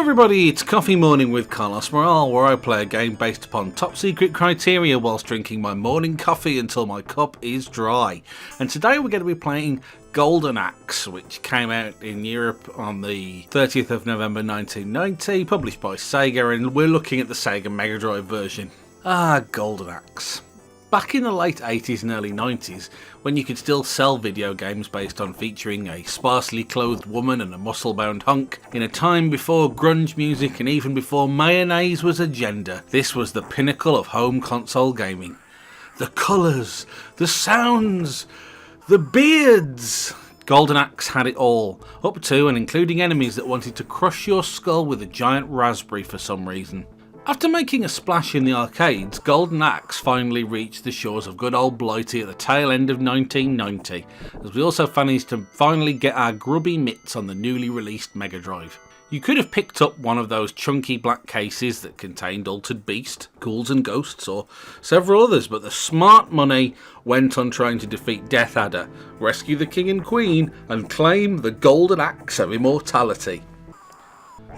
everybody, it's Coffee Morning with Karlos, where I play a game based upon top secret criteria whilst drinking my morning coffee until my cup is dry. And today we're going to be playing Golden Axe, which came out in Europe on the 30th of November 1990, published by Sega, and we're looking at the Sega Mega Drive version. Golden Axe. Back in the late 80s and early 90s, when you could still sell video games based on featuring a sparsely clothed woman and a muscle-bound hunk, in a time before grunge music and even before mayonnaise was a gender, this was the pinnacle of home console gaming. The colours, the sounds, the beards! Golden Axe had it all, up to and including enemies that wanted to crush your skull with a giant raspberry for some reason. After making a splash in the arcades, Golden Axe finally reached the shores of good old Blighty at the tail end of 1990, as we also managed to finally get our grubby mitts on the newly released Mega Drive. You could have picked up one of those chunky black cases that contained Altered Beast, Ghouls and Ghosts, or several others, but the smart money went on trying to defeat Death Adder, rescue the King and Queen, and claim the Golden Axe of immortality.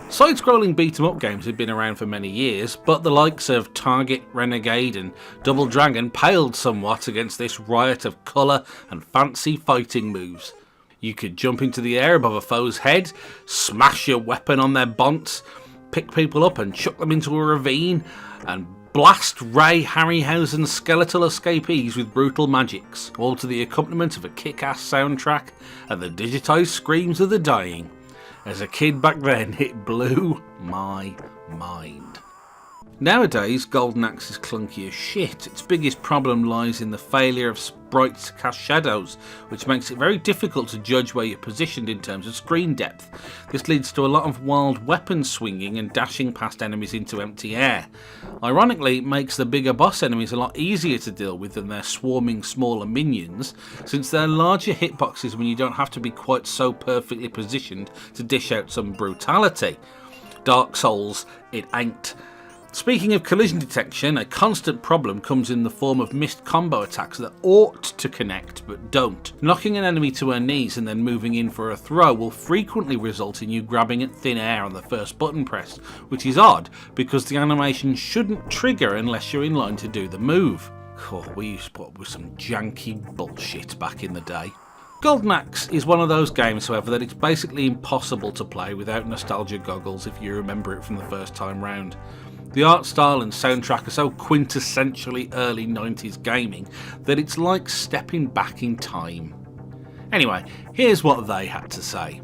Side-scrolling beat-em-up games had been around for many years, but the likes of Target, Renegade and Double Dragon paled somewhat against this riot of colour and fancy fighting moves. You could jump into the air above a foe's head, smash your weapon on their bonts, pick people up and chuck them into a ravine, and blast Ray Harryhausen skeletal escapees with brutal magics, all to the accompaniment of a kick-ass soundtrack and the digitised screams of the dying. As a kid back then, it blew my mind. Nowadays, Golden Axe is clunky as shit. Its biggest problem lies in the failure of sprites to cast shadows, which makes it very difficult to judge where you're positioned in terms of screen depth. This leads to a lot of wild weapon swinging and dashing past enemies into empty air. Ironically, it makes the bigger boss enemies a lot easier to deal with than their swarming smaller minions, since they're larger hitboxes when you don't have to be quite so perfectly positioned to dish out some brutality. Dark Souls, it ain't. Speaking of collision detection, a constant problem comes in the form of missed combo attacks that ought to connect but don't. Knocking an enemy to her knees and then moving in for a throw will frequently result in you grabbing at thin air on the first button press, which is odd because the animation shouldn't trigger unless you're in line to do the move. We used to put up with some janky bullshit back in the day. Golden Axe is one of those games, however, that it's basically impossible to play without nostalgia goggles if you remember it from the first time round. The art style and soundtrack are so quintessentially early 90s gaming that it's like stepping back in time. Anyway, here's what they had to say.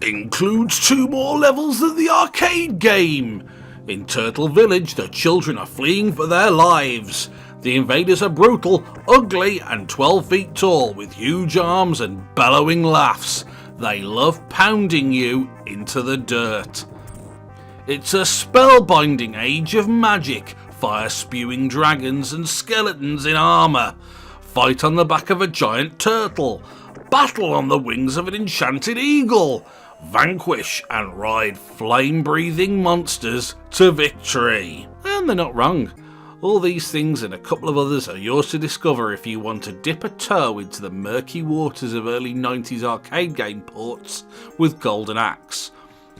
Includes 2 more levels than the arcade game. In Turtle Village, the children are fleeing for their lives. The invaders are brutal, ugly and 12 feet tall with huge arms and bellowing laughs. They love pounding you into the dirt. It's a spellbinding age of magic, fire-spewing dragons and skeletons in armour. Fight on the back of a giant turtle. Battle on the wings of an enchanted eagle. Vanquish and ride flame-breathing monsters to victory. And they're not wrong. All these things and a couple of others are yours to discover if you want to dip a toe into the murky waters of early 90s arcade game ports with Golden Axe.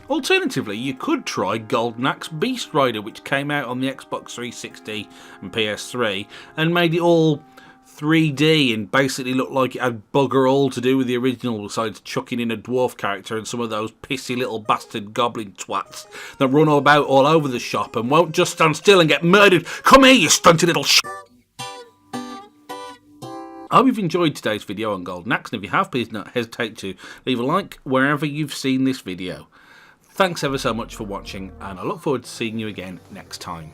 Alternatively, you could try Golden Axe Beast Rider, which came out on the Xbox 360 and PS3 and made it all 3D and basically looked like it had bugger all to do with the original besides chucking in a dwarf character and some of those pissy little bastard goblin twats that run about all over the shop and won't just stand still and get murdered. Come here, you stunted little I hope you've enjoyed today's video on Golden Axe, and if you have, please don't hesitate to leave a like wherever you've seen this video. Thanks ever so much for watching, and I look forward to seeing you again next time.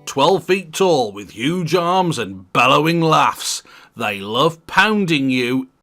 "12 feet tall with huge arms and bellowing laughs. They love pounding you